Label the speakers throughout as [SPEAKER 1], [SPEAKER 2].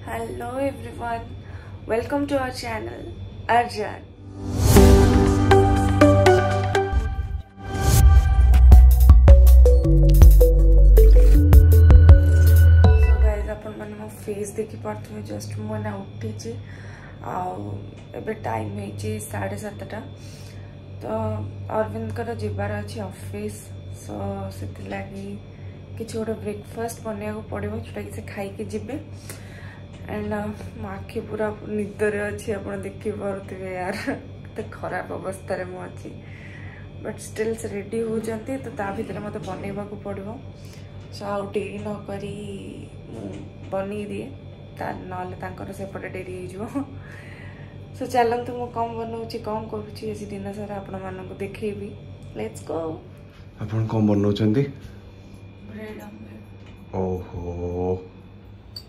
[SPEAKER 1] Hello everyone, welcome to our channel Arjan. So guys, अपन मैंने मो face देखि पार्थुवे just मो ना उठी एबे टाइम है 7:30 तो अरविंद कर जीवार अच्छी ऑफिस सो से लगी किसी गोटे ब्रेकफास्ट बनवा पड़ो जोटा कि से खाई जीवे एंड मो आखि पूरा निदर अच्छी आप देखी पारे यार तो खराब अवस्था रे मुझे बट स्टिल से रेडी होती तो ता भीतर मत बनवा पड़ो सो आउ डेरी नक बन दिए ना सेपटे डेरी हो सो चलतु मु कम बनाऊँगी कम करुँची आज दिन सारा आपण मानक देखी लेट्स गो
[SPEAKER 2] आपण कम बनाउछंती
[SPEAKER 1] ब्रेड ऑमलेट
[SPEAKER 2] ओहो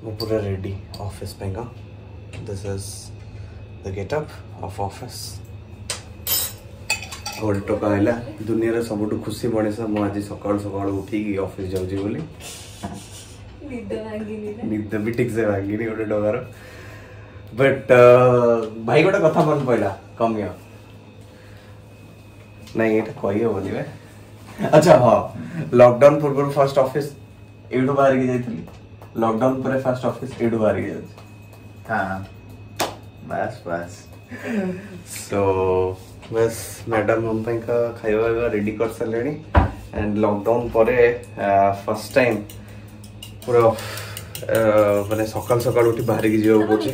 [SPEAKER 2] मैं पूरा रेडी ऑफिस पे का this is the getup of office गोल्टो कहला दुनिया रे सबटु खुशी मଣିଷ मु आज सकाळ सकाळ उठी की ऑफिस जाउजी बोली निद भी ठीक से भागिनी गोटे डगार बट भाई गोटे कथा मन पड़ा कम या नहीं एटा कहि होबनी बे अच्छा हाँ लॉकडाउन पूर्व फर्स्ट ऑफिस एडो बाहर की जाइथली लॉकडाउन पर फर्स्ट ऑफिस एडो बाहर की जाइछ हां बस बस सो बस मैडम हम पे का खाଇବା रेडी कर सलेनी एंड लॉकडाउन पर फर्स्ट टाइम पूरा माने सकाल सकाल उठी बाहर की जीव पड़े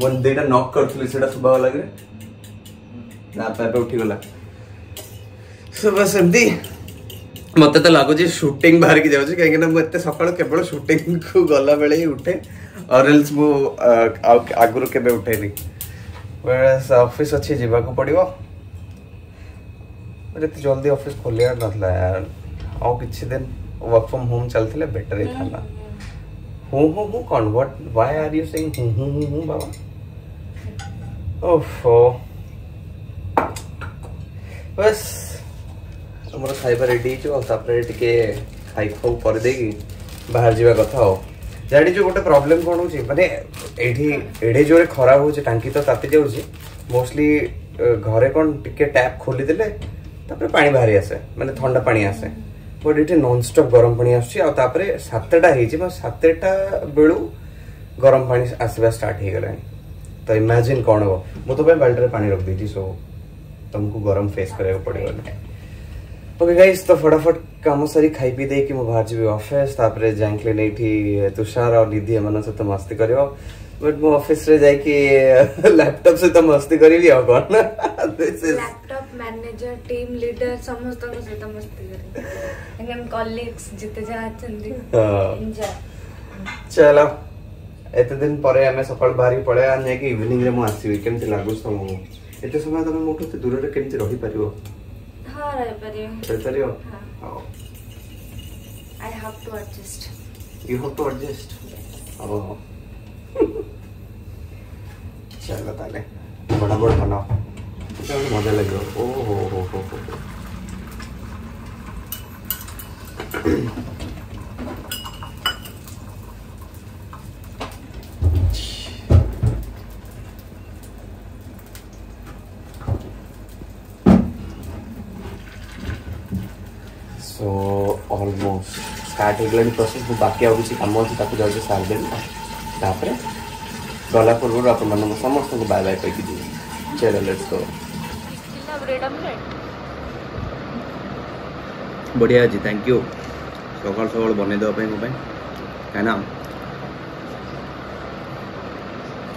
[SPEAKER 2] मन देटा नॉक करथली सेटा सुबह लगे ना पे उठी गला सो बस एमती मत तो लगुच शूटिंग बाहर की जाऊँ कहीं मुझे सकाल केवल शूटिंग को गला बेले ही उठे और एल्स मु आगुरु केबे उठेनी बस ऑफिस अच्छी जीवा को पड़िबो एते जल्दी ऑफिस खोलिया नथला यार आ किछि दिन वर्क फ्रॉम होम चलथिले बेटर ही थाला हूं कौन what why are you saying हूं बाबा ओफो बस हमर खाइबा रेडी जो तापर टिके खाइ खाउ पर देगी बाहर जीवा कथा हो जाडी जो गोटे प्रॉब्लम कोन होची माने एठी एडे जोरे खराब होची टांकी तो तापी जाउची मोस्टली घरे कोन टिके टैप खोली देले तापर पानी बाहरी आसे माने ठंडा पानी आसे बट एठी नॉन स्टॉप गरम पानी आछी आ तापर 7टा हेची म 7टा बेलू गरम पानी आसीबा स्टार्ट हे गला तो इमेजिन कोन हो मो तो बाल्टी रे पानी रख देती सो तुमको गरम फेस करे पड़ेगा ओके गाइस तो फटाफट काम सारी खाई पी दे कि मो बाहर जीवी ऑफिस तापर जांकले नेठी तुषार और निधि एमन से तो मस्ती करियो बट मो ऑफिस रे जाई कि लैपटॉप से तो मस्ती करियो आ कोन this is
[SPEAKER 1] laptop manager team leader समस्त को से तो मस्ती करियो एंड कॉलीग्स जिते जा चंदी एंजॉय
[SPEAKER 2] चलो एते दिन परे हमें सकाळ बाहरी पळे आने कि इवनिंग रे मो आसी केमति लागुस तुम एते समय तुम मोटो से दूर रे केमति रही परियो
[SPEAKER 1] हां रही परियो
[SPEAKER 2] हां
[SPEAKER 1] I have to adjust.
[SPEAKER 2] You have to adjust. Oh. चलो ताले बड़ा बड़ा बनाओ तो मजा लगेगा ओ हो सो ऑलमोस्ट स्टार्ट हो गलानी प्रोसेस बाकी आ किसी काम अच्छी ताको जाउछे सार दिन तापर गला पूर्व आप मन समस्त को बाय बाय कहि दी चलो लेट्स गो
[SPEAKER 1] ब्रेड ऑमलेट
[SPEAKER 2] बढ़िया जी थैंक यू सकाल सकाल बने दो पे मो पे है ना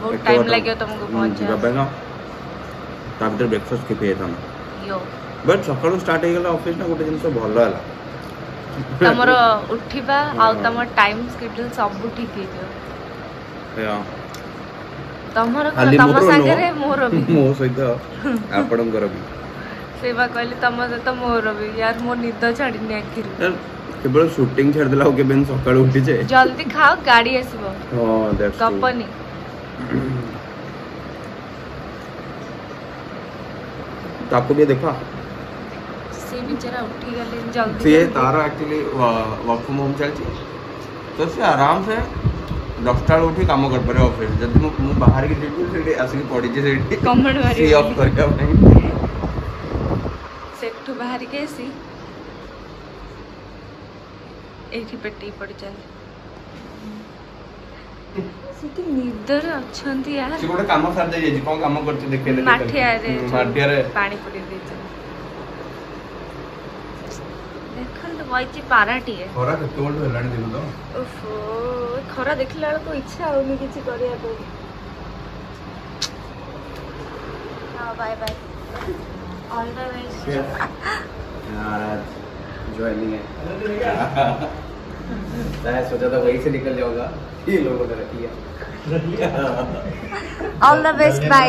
[SPEAKER 1] बहुत टाइम लागयो तुमको पहुंचा
[SPEAKER 2] बाबा ना तापर ब्रेकफास्ट के पे था
[SPEAKER 1] यो
[SPEAKER 2] बट सकाल स्टार्ट हो गला ऑफिस ना गोटे जिंस भलो हला
[SPEAKER 1] तमर उठिबा आ तमर टाइम शेड्यूल सब ठीक हे जो
[SPEAKER 2] या
[SPEAKER 1] तमर तम संगे रे मोर भी
[SPEAKER 2] मो सहित आपन कर भी
[SPEAKER 1] सेवा कहली तम से तो मोर भी यार मो निद छाड़ी ने आखिर
[SPEAKER 2] केवल शूटिंग छाड़ देला ओके बेन सकाळ उठी जे
[SPEAKER 1] जल्दी खाओ गाड़ी आसीबो
[SPEAKER 2] हां दैट्स
[SPEAKER 1] कंपनी
[SPEAKER 2] तो आपको भी देखा
[SPEAKER 1] से बेचारा उठी गले जल्दी
[SPEAKER 2] से तारा एक्चुअली वर्क फ्रॉम होम चलती तो से आराम से 10टा उठी काम कर पारे ऑफिस जब मु बाहर के जेबी सेठी आसी पड़ी जे सेठी
[SPEAKER 1] कमेंट मारी
[SPEAKER 2] सी ऑफ करके अपने
[SPEAKER 1] सेठू बाहर के सी एठी पेटी पड़ी चल सिटी निदर अछंती यार
[SPEAKER 2] से गोटे काम सार दे जे कोन काम करते देखे ले
[SPEAKER 1] माठिया रे पानी पड़ी दे देखन तो वइची पाराटी है
[SPEAKER 2] खरा के तोड़ हेलानी दिन तो
[SPEAKER 1] ओफो खरा देखला को इच्छा होनी किछि करिया को हां bye bye all the best
[SPEAKER 2] यार ज्वाइनिंग है मैं सोचा था वहीं से निकल जाऊंगा ये लोगों ने रखी है
[SPEAKER 1] all the best bye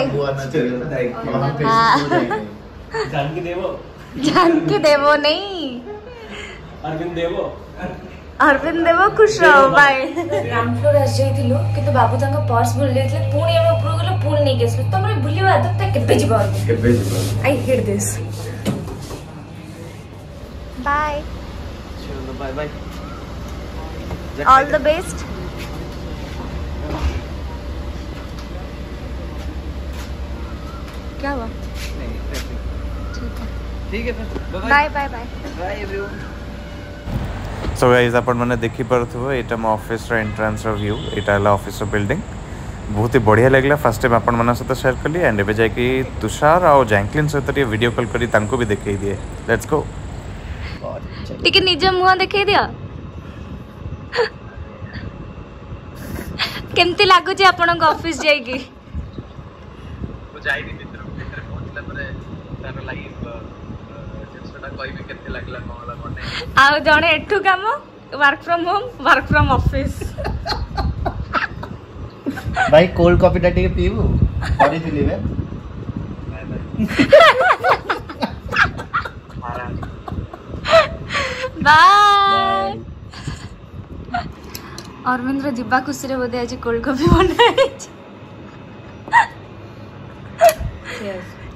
[SPEAKER 1] Janaki देवो नहीं अरविंद देवो खुश रहो बाय ग्राउंड फ्लोर आस जाइथिलो कि तो बाबू तांका पर्स भूल जाइथिले पुणी हम ऊपर गेलो पुणी नहीं गेसलो तमरे भूलिबा आदत त केबे जिबो आई हेट दिस बाय
[SPEAKER 2] चलो bye bye
[SPEAKER 1] all the best क्या हुआ
[SPEAKER 2] ठीक है
[SPEAKER 1] bye bye bye
[SPEAKER 2] bye everyone
[SPEAKER 3] so guys आपण माने देखि परथबो एटा म ऑफिस रो एंट्रेंस रो व्यू एटा हला ऑफिस रो बिल्डिंग बहुत ही बढ़िया लागला फर्स्ट टाइम आपण माने साथ शेयर करली एंड एबे जाय कि तुषार और जैंकलिन सहित वीडियो कॉल करी तांको भी देखाई दिए लेट्स गो
[SPEAKER 1] टिके निज मुह देखाई दियो केमती लागु जे आपण को ऑफिस जाय कि
[SPEAKER 2] वो जाई दी मित्र पहुंचला परे तार लागि जेसटा कोई भी केते लागला कोला कोने
[SPEAKER 1] आ जणे एठू काम work from home work from office
[SPEAKER 4] भाई कोल्ड कॉफी टा टिके पीबू परी दिली बे
[SPEAKER 1] बाय अरविंद्र जिबा खुशी रे बोदे आज कोल्ड कॉफी बनाई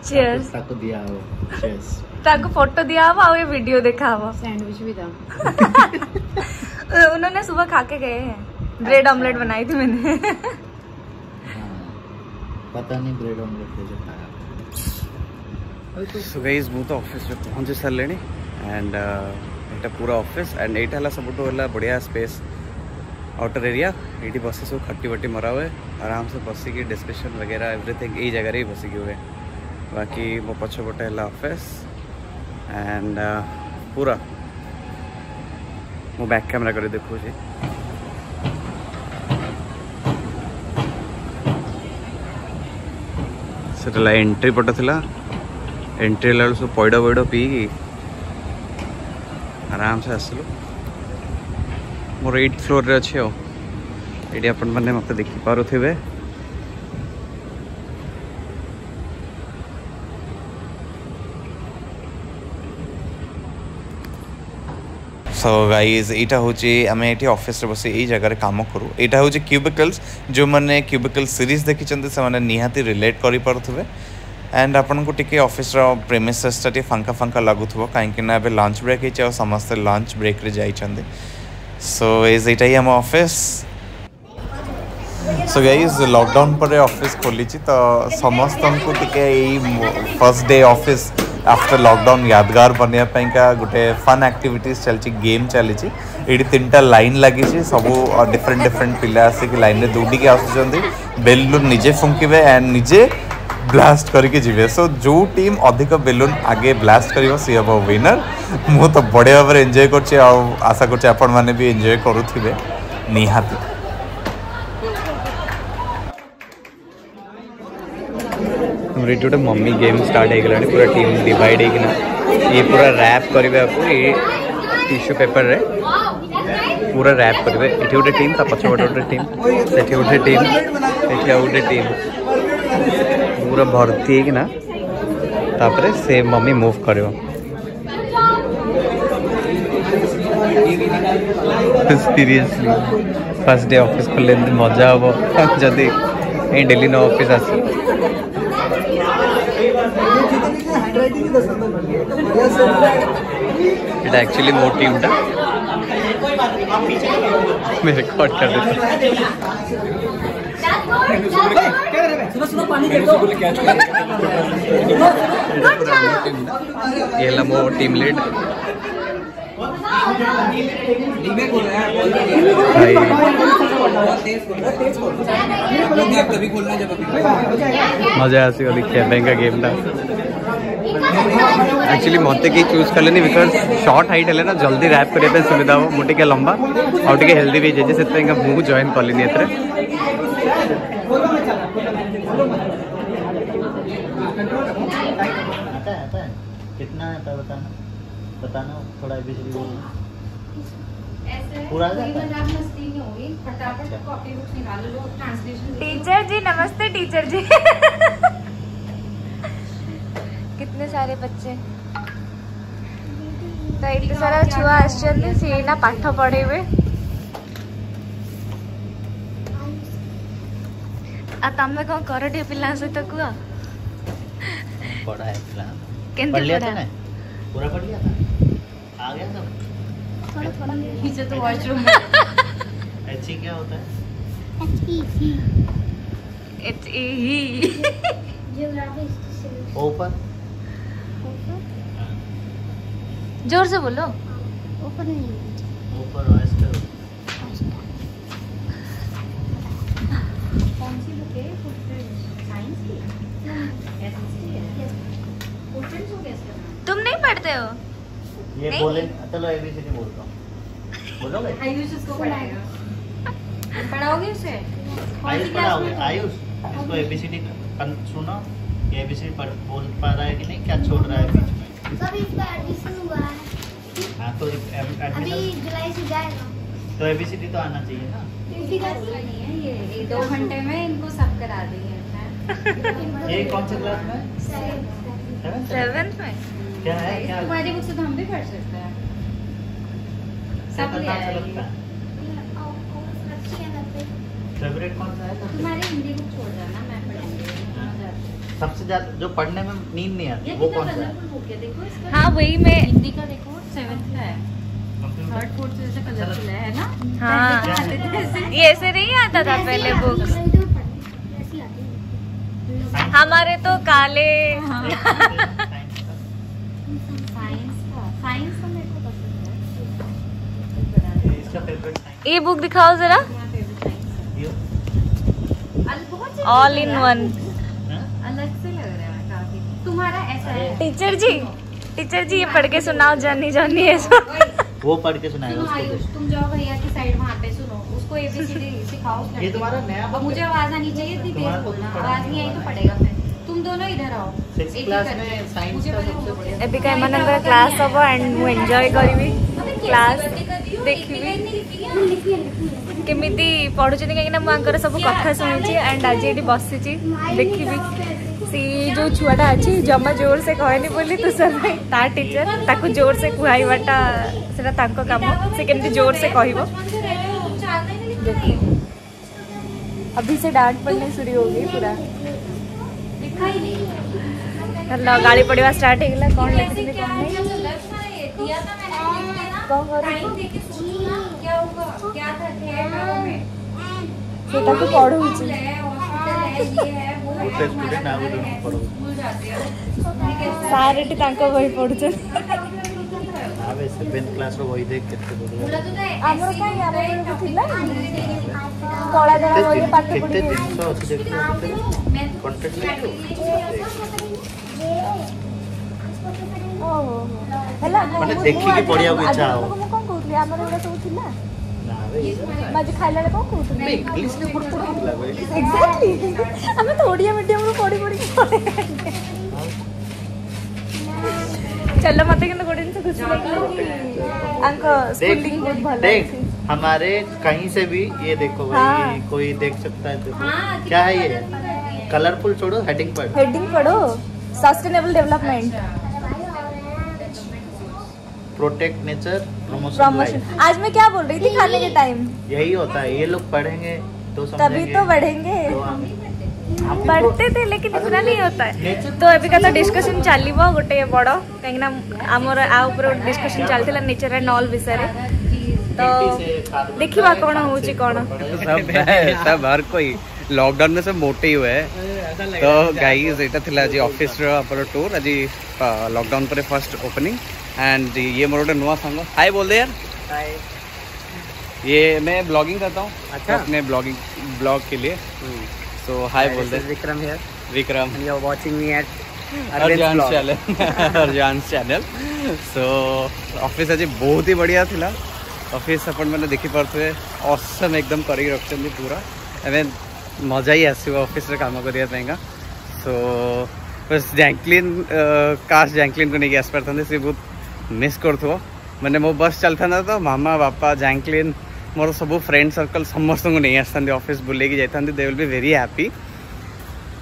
[SPEAKER 1] चीयर्स
[SPEAKER 4] ताको दिया हो चीयर्स
[SPEAKER 1] ताको फोटो दिया हो और ये वीडियो देखा हो
[SPEAKER 5] सैंडविच भी था
[SPEAKER 1] उन्होंने सुबह खा के गए हैं ब्रेड ऑमलेट बनाई थी मैंने
[SPEAKER 4] पता नहीं ब्रेड ऑमलेट जो खाया
[SPEAKER 2] सो गाइस मु तो ऑफिस में पहुंच सारलेनी एंड एटा पूरा ऑफिस एंड एटा हला सबटो हला बढ़िया स्पेस आउटर एरिया ये बस सब खट्टी वट्टी मरा हुए आराम से बसिकी डिस्कशन वगैरह एवरीथिंग यही जगह ही बसिकी हुए बाकी मो पछपटे है ऑफिस एंड पूरा मो बैक कैमरा कर देखो सेटा एंट्री पट थिला एंट्री ला सब पैड पैड पी आराम से आसलु मोर 8th फ्लोर रे अच्छे हो ये अपन मैंने मत देखी पारे
[SPEAKER 3] सो गाइज यहाँ हूँ आम ये ऑफिस रे बस यही जगह काम करूँ यहाँ हूँ क्यूबिकल्स जो मैंने क्यूबिकल सीरीज देखी से निहाती रिलेट कर पारे एंड आपन को टिके ऑफिस रो प्रेमिसेस टी फांका फांका लगुथबो काहेकि ना एबे लंच ब्रेक हे समस्त लंच ब्रेक रे जाई छंदे सो एज एटा ही हम ऑफिस सो गाइस लॉकडाउन पर ऑफिस खोली तो समस्त को टिके first day office after lockdown यादगार बनवाई का गोटे फन एक्टिविटीज चलची गेम चली ये 3टा लाइन लगी सब डिफरेंट डिफरेंट पिला आसिक लाइन में दौड़ी आसुँच बेलून निजे फुंकिबे एंड निजे ब्लास्ट करके जीवे सो जो टीम अधिक बेलून आगे ब्लास्ट करिवो सी हम विनर मु तो बढ़िया भाव एंजॉय कर आशा कर भी एंजॉय करुथिबे निहाती
[SPEAKER 2] हमरे गोटे मम्मी गेम स्टार्ट हो गला पूरा टीम डिवाइड होना ये पूरा रैप करबे ये टिश्यू पेपर रे पूरा रैप करबे एठी गोटे टीम ता पछ गोटे टीम सेठी गोटे टीम एठी गोटे टीम पूरा भर्ती है कि ना तापरे से मम्मी मूव करियो सीरियसली फर्स्ट डे ऑफिस खोले मजा हम जदि डेली नो ऑफिस आस एक्चुअली मो टीम टा मैं रिकॉर्ड कर देता ये ला मो टीम लीड मजा आसी देखिए बैंक गेम टा एक्चुअली मत कि चूज कले बिकज शॉर्ट हाइट है ना जल्दी रैप करने सुविधा हो मुझे लंबा और हेल्दी भी जाए से मुझे जॉइन कली
[SPEAKER 4] कितना आता है बताना बताना थोड़ा एबीसीडी बोलना पूरा
[SPEAKER 5] टीचर जी नमस्ते टीचर जी कितने सारे बच्चे तो एत सारा छुआ आसना पाठ पढ़ेबे आ तमे कौन कर पिला सहित कह
[SPEAKER 4] पढ़ा है फिलहाल
[SPEAKER 5] केंद्र
[SPEAKER 4] पढ़ लिया था
[SPEAKER 5] पढ़ा
[SPEAKER 4] ना पूरा पढ़ लिया था आ गया सब
[SPEAKER 5] पीछे तो वॉशरूम
[SPEAKER 4] एचई क्या होता है ऊपर
[SPEAKER 5] जोर से बोलो
[SPEAKER 4] ऊपर वॉइस करो
[SPEAKER 6] कौन सी बुक है साइंस की
[SPEAKER 5] तुम नहीं पढ़ते हो
[SPEAKER 4] ये
[SPEAKER 5] नहीं?
[SPEAKER 4] बोले चलो एबीसीडी बोलता हूँ बोलोगे
[SPEAKER 6] आयुष उसको पढ़ाएगा पढ़ाओगे उसे
[SPEAKER 4] आयुष पढ़ाओगे आयुष इसको एबीसीडी सुनो ये एबीसीडी बोल पा रहा है कि नहीं क्या छोड़ रहा है बीच में
[SPEAKER 7] सर इसका एडमिशन हुआ है
[SPEAKER 4] हाँ तो
[SPEAKER 7] अभी
[SPEAKER 4] एडमिशन
[SPEAKER 7] जुलाई से जाएगा
[SPEAKER 4] तो एबीसीडी तो आना चाहिए ना
[SPEAKER 6] नहीं है ये 2 घंटे में इनको सब करा देंगे
[SPEAKER 4] ये कौन से क्लास में
[SPEAKER 5] 7th में
[SPEAKER 4] क्या है क्या
[SPEAKER 6] तुम्हारी बुक से तो हम भी पढ़ सकते हैं सब ले
[SPEAKER 4] अच्छा लगता
[SPEAKER 6] आएंगे
[SPEAKER 4] है फेवरेट कौन सा है
[SPEAKER 6] तुम्हारी हिंदी बुक छोड़ जाना मैं पढ़ाऊंगी
[SPEAKER 4] सबसे ज्यादा जो पढ़ने में नींद नहीं आती
[SPEAKER 6] ये
[SPEAKER 4] वो
[SPEAKER 6] कितना
[SPEAKER 4] कौन सा है
[SPEAKER 6] कलरफुल बुक है देखो इसका
[SPEAKER 5] हाँ वही मैं
[SPEAKER 6] हिंदी का देखो 7th का है 3rd 4th से जैसे कलरफुल है ना
[SPEAKER 5] हाँ
[SPEAKER 6] पहले तो आते थे ऐसे
[SPEAKER 5] ये ऐसे नहीं आता था पहले बुक्स हमारे तो काले
[SPEAKER 6] साइंस का मेरे को पसंद
[SPEAKER 4] इसका फेवरेट साइंस
[SPEAKER 5] ये बुक दिखाओ जरा
[SPEAKER 4] ये
[SPEAKER 5] ऑल इन वन
[SPEAKER 6] अलग से लग रहा है काफी तुम्हारा ऐसा है
[SPEAKER 5] टीचर जी ये पढ़ के सुनाओ जानी जानी ऐसा
[SPEAKER 4] वो पढ़ के सुनाएगा
[SPEAKER 6] सुनो आयुष
[SPEAKER 4] उसको
[SPEAKER 6] तुम जाओ भैया की साइड वहाँ पे सुनो उसको एबीसीडी सिखाओ उस
[SPEAKER 4] ये
[SPEAKER 6] लड़के
[SPEAKER 4] तुम्हारा
[SPEAKER 6] को।
[SPEAKER 4] नया
[SPEAKER 6] और
[SPEAKER 4] book
[SPEAKER 6] मुझे
[SPEAKER 4] है?
[SPEAKER 6] आवाज आनी चाहिए इतनी
[SPEAKER 4] तुम्हारा
[SPEAKER 6] तेज
[SPEAKER 4] तो
[SPEAKER 6] बोलना
[SPEAKER 4] पढ़ा
[SPEAKER 6] आवाज नहीं आई तो पड़ेगा फिर तुम दोनों इधर आओ
[SPEAKER 4] 6th
[SPEAKER 6] एक
[SPEAKER 4] क्लास
[SPEAKER 6] ही
[SPEAKER 4] में
[SPEAKER 6] करके।
[SPEAKER 4] साइंस
[SPEAKER 6] मुझे
[SPEAKER 4] का
[SPEAKER 6] पहले
[SPEAKER 4] सबसे
[SPEAKER 6] वो
[SPEAKER 4] बढ़िया
[SPEAKER 5] एबिका एमनंगर क्लास हब एंड मु एंजॉय करिवि क्लास देखिवि केमिति पढुछनी काइना मु आंकर सब कथा सुनिछि एंड आज एटी बसिछि देखिवि सी जो छुआटा अछि जमा जोर से कहनी बोली तो सर ता टीचर ताकू जोर से कुहाइबाटा सेटा तांको काम से केमिति जोर से कहइबो देखो अभी से डांट पड़ने शुरू हो गई पूरा
[SPEAKER 6] दिखा ही नहीं
[SPEAKER 5] हल्ला गाड़ी पड़वा स्टार्ट हो गला कौन लिखने कौन नहीं
[SPEAKER 6] दिया था मैंने
[SPEAKER 5] कौन करू
[SPEAKER 6] टाइम देके सोचना क्या होगा क्या था में
[SPEAKER 5] सेटा तो पढ़ू छी
[SPEAKER 6] है हॉस्पिटल है ये है वो है
[SPEAKER 4] तो स्टूडेंट आगो दोनों पढ़ो
[SPEAKER 6] भूल जाते हो
[SPEAKER 5] सारे तांको बही पढुछन
[SPEAKER 4] आवे 7th क्लास रो वही देख केते बोलो
[SPEAKER 6] बोला तो था
[SPEAKER 5] हमरो काई हमरो को थिला कला जरा होई पाठ
[SPEAKER 4] केते
[SPEAKER 5] पढी
[SPEAKER 4] जिंस अछि देखियो
[SPEAKER 6] मैं
[SPEAKER 4] कंटेंट
[SPEAKER 5] ओहो हला
[SPEAKER 4] माने देखि के पढिया को इच्छा हो
[SPEAKER 5] को कोन कहथली हमरो एटा सब थिला
[SPEAKER 4] ना रे
[SPEAKER 5] माजे खाइला रे कोन कहथली
[SPEAKER 4] इंग्लिश ने पढ़ लागो
[SPEAKER 5] एग्जैक्टली हमें तो ओडिया मीडियम रो पढी चलो मते किन गोडिन से खुशी लागला कि अंक स्कूलिंग बहुत भलो
[SPEAKER 4] देख हमारे कहीं से भी ये देखो भाई
[SPEAKER 5] हाँ।
[SPEAKER 4] कोई देख सकता है देखो
[SPEAKER 6] हाँ,
[SPEAKER 4] क्या है ये कलरफुल छोड़ो हेडिंग पढ़
[SPEAKER 5] हेडिंग पढ़ो sustainable development
[SPEAKER 4] protect nature promotion
[SPEAKER 5] promotion आज मैं क्या बोल रही थी खाने के टाइम
[SPEAKER 4] यही होता है ये लोग पढ़ेंगे तो
[SPEAKER 5] तभी
[SPEAKER 4] समझेंगे
[SPEAKER 5] तो बढ़ेंगे
[SPEAKER 4] तो हम
[SPEAKER 5] बढ़ते थे लेकिन इतना नहीं होता है तो अभी का तो डिस्कशन चलिबो गोटे बड़ कहीं ना आमर आ ऊपर डिस्कशन चलथिला नेचर एंड ऑल विषय रे तो देखिवा कौन होची कौन
[SPEAKER 2] सब हर कोई लॉकडाउन में सब मोटे ही हुए हैं। तो गाइस एटा थिला जी ऑफिस रो अपन टूर आज लॉकडाउन पर फर्स्ट ओपनिंग एंड ये मोर गोटे नुआ संग हाय बोल दे यार।
[SPEAKER 8] हाय।
[SPEAKER 2] ये मैं ब्लॉगिंग करता हूँ
[SPEAKER 8] अच्छा
[SPEAKER 2] अपने ब्लॉग के लिए। सो हाय बोल दे।
[SPEAKER 8] Vikram here.
[SPEAKER 2] Vikram
[SPEAKER 8] you are watching me at
[SPEAKER 2] Arjan channel. So office आज बहुत ही बढ़िया थिला। ऑफिस अपन मैंने देखी पारे ऑसम एकदम करके रखते पूरा एवं मजा ही आसो ऑफिस रे काम करने। सो बस जैंकलिन काश जैंकलिन को नहीं आस पारते सी बहुत मिस करो मैंने मो बस चलता ना तो मामा बापा जैंकलिन मोर सब फ्रेंड सर्कल समस्त को नहीं आसता ऑफिस बुले जाता they will be very happy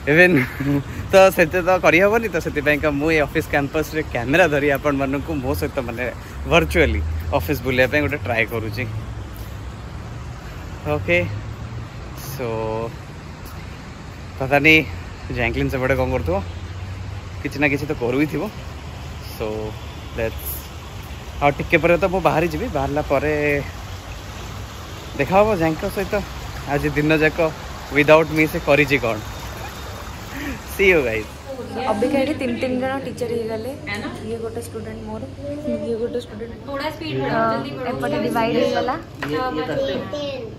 [SPEAKER 2] even तो से तो करहबनी तो से मुझे ऑफिस कैंपस रे कैमेरा धरी आपण मन को मो सहित माने वर्चुअली ऑफिस बुले गोटे ट्राए करुँची। ओके सो पता नहीं जैंकलिन से बड़े कौन कर किसी ना किसी तो करू ही थी। सो लेट्स और टिके पर तो बाहर जी बाहरला देखा हम जैंक सहित आज दिन जाक विदाउट मी से करी कौन सी यू गाइस।
[SPEAKER 5] अभी कहीं 3 जन टीचर ही गले ये गोटे स्टूडेंट मोर ये गोटे स्टूडेंट थोड़ा स्पीड एपटे डिवाइड हो गला।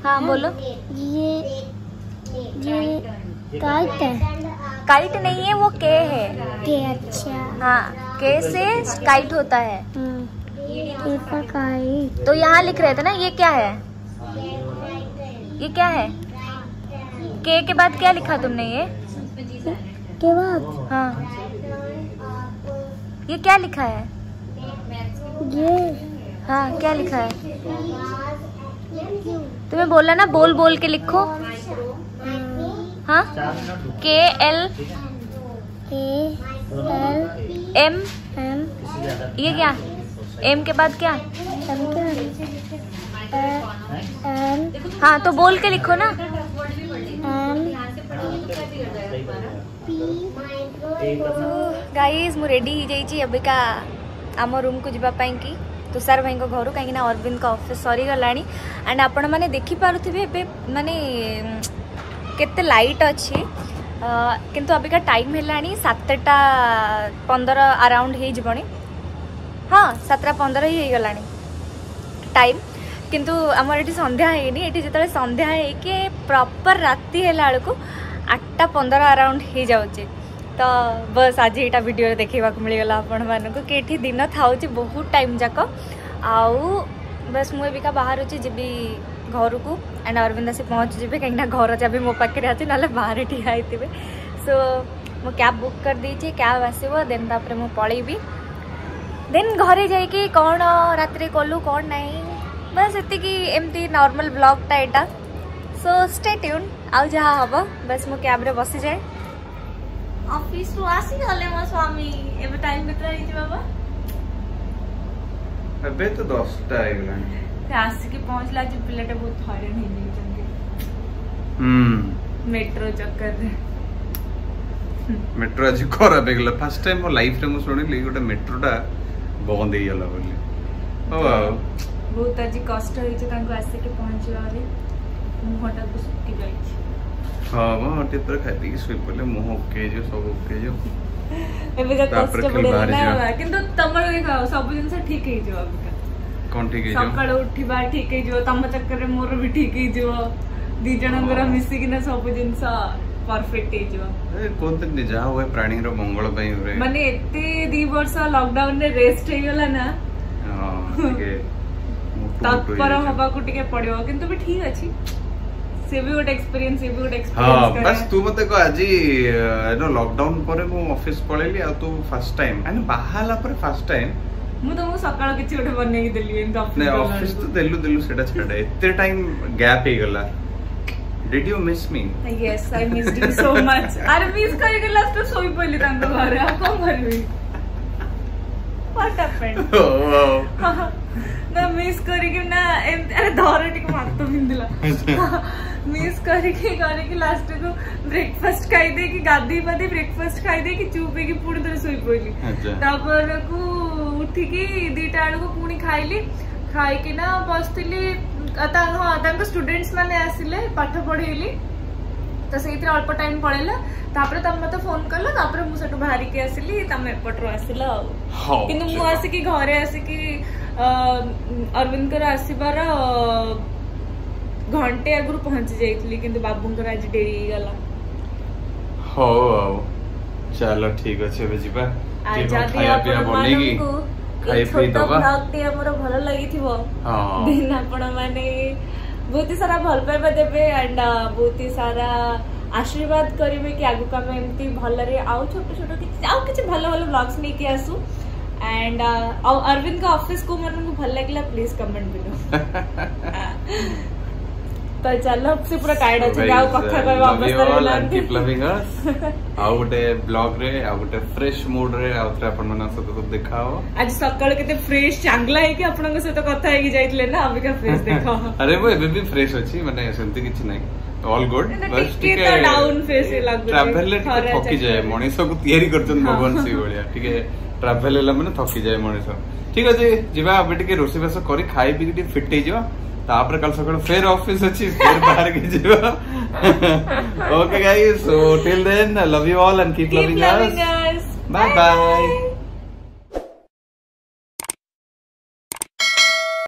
[SPEAKER 5] हां बोलो।
[SPEAKER 7] ये काइट है।
[SPEAKER 5] काइट नहीं है वो के है
[SPEAKER 7] के। अच्छा
[SPEAKER 5] हाँ के से काइट होता है।
[SPEAKER 7] काइट
[SPEAKER 5] तो यहाँ लिख रहे थे ना ये क्या है ये क्या है के बाद क्या लिखा तुमने ये
[SPEAKER 7] के बाद
[SPEAKER 5] हाँ ये क्या लिखा है
[SPEAKER 7] ये
[SPEAKER 5] हाँ क्या लिखा है तुम्हें बोला ना बोल बोल के लिखो। हाँ के एल एम ये क्या एम के बाद क्या हाँ तो बोल के लिखो ना। गाइस मु रेडी ही जाइए अबिका आम रूम को जावाई कि तुषार भाई घर कहीं अरविंद का ऑफिस सरी गला एंड आपण मैंने देखिपे माने केते लाइट अच्छी किंतु अबिका टाइम है 7:15 अराउंड हो जबनी। हाँ 7:15 ही गला टाइम किंतु आमर ये संध्या है ये जो संध्या है कि प्रॉपर राति है 8:15 अराउंड हो जाऊे। तो बस आज यहाँ वीडियो देखा मिलगला आपण मानक कि दिन था बहुत टाइम जाक आउ बस मुझे बाहर जी घर को एंड अरविंद आसी पहुँच जाए कहीं घर चाबी मो पाखे अच्छे ना बाहर ठिया होते। सो मो कैब बुक कर देती कैब आसो देन तापर मु पलैबी देन घरे जाइए कौन रात कलु कौन नहीं बस ये एमती नॉर्मल ब्लॉगटा यहाँ। सो स्टे ट्यून आउ जहाँ हम बस मो कैब रे बसी जाए ऑफिस रो आसी गले मो स्वामी एबे टाइम केतरा हिची बाबा
[SPEAKER 3] अबे तो 10टा आ गला
[SPEAKER 5] आसी के पहुंचला जे पिलेटा बहुत हैरान हे नहीं जंगे मेट्रो चक्कर रे
[SPEAKER 3] मेट्रो आज खराब गला फर्स्ट टाइम मो लाइफ रे मो सुनिली गोटे मेट्रोटा बंद हो गला बोली ओ
[SPEAKER 5] बहुत आज कष्ट होई जे तांको आसी के पहुंचवा रे मुहटा को सुक्की जाई छी। हां वो हटे पर खाई पी सोई पले मुह ओके जो सब ओके जो एबे का कष्ट पड़े ना किंतु तमर देखा सब दिन से ठीक हे जो अबका
[SPEAKER 3] कौन ठीक है जो
[SPEAKER 5] सकाळ उठिबा ठीक है जो तम चक्कर रे मोर भी ठीक है जो दी जनंगर मिसी कि ना सब दिन सा परफेक्ट हे जो
[SPEAKER 3] ए कोन तक नि जा होए प्राणी रो मंगल पई रे
[SPEAKER 5] माने एते 2 वर्ष लॉकडाउन ने रेस्ट हे गला ना।
[SPEAKER 3] हां ठीक है
[SPEAKER 5] तत्पर हबा को टिके पड़ियो किंतु भी ठीक अछि से भी गुड एक्सपीरियंस
[SPEAKER 3] हां बस तू मते को आजी नो लॉकडाउन पर मु ऑफिस पळेली आ तू फर्स्ट टाइम एंड बाहाला पर फर्स्ट टाइम
[SPEAKER 5] मु तो मु सकाळ किछि उठे बने के देली इन ऑफिस
[SPEAKER 3] ने ऑफिस तो देलु सेटा छडे एते टाइम गैप हे गला did you miss me
[SPEAKER 5] yes I missed you so much अरे मिस करे के लास्ट सोई पइली तांग घरे आ कोन करबी व्हाट हैपेंड ना मिस करी कि ना अरे धरे टिक मात बिंदिला मिस करी कि लास्ट को ब्रेकफास्ट खाई दे कि गादी पादी ब्रेकफास्ट खाई दे कि चुप की पुणी थोड़े सोई पइली तापर को उठी कि 2टा बेल को पुणी खाइली खाई ना बसली स्टूडेंट्स माने आसिले पाठ पढ़ेली तो से अल्प टाइम पड़ेला तापर तम मते फोन करला तापर मु सेटु बाहरी के आसिली तम एपटरो आसिला किंतु मु आसिकी घरे आसिकी अरविंद कर आसीबार घंटे आगु पहुंची जाइतली किंतु बाबूंकर आज डेरी गला
[SPEAKER 3] हो चलो ठीक अच्छे बे जीबा खाया पिया बनेगी खाई पी दबा
[SPEAKER 5] ब्लॉग टी हमरो भलो लागि थिबो दिन आपण माने बहुत ही सारा भल पाइबा देबे एंड बहुत ही सारा आशीर्वाद करिवे कि आगु का में एमती भल रे आउ छोटो छोटो कि आउ किछ भलो भलो ब्लॉग्स नै के आसु एंड अरविंद का ऑफिस को मन को भल लागला प्लीज कमेंट करो तो चलो से पूरा टाइड अछि जाओ कथा कहबा वापस करला
[SPEAKER 3] कीप लविंग अस आ गोटे ब्लॉग रे आ गोटे फ्रेश मूड रे आउतरे अपन मना सतो तो देखाओ
[SPEAKER 5] आज सकाळ केते फ्रेश चांगला है कि आपन से तो कथा है कि जाइतले ना अभी का फ्रेश देखो
[SPEAKER 3] अरे वो एबे भी फ्रेश अछि माने सेंति किछ नै ऑल गुड बस ठीक है
[SPEAKER 5] डाउन फेस लागु
[SPEAKER 3] ट्रैवल ले थकी जाए मनीष को तैयारी करचन भगवान सी बढिया ठीक है ट्रैवल ले माने थकी जाए मनीष ठीक अछि जिबा अबे टिके रोसी बस करी खाई पी के फिट हे जो तापर कल सकाळ फेर ऑफिस अछि फेर बाहर के जीवा okay guys so till then love you all and keep loving us bye bye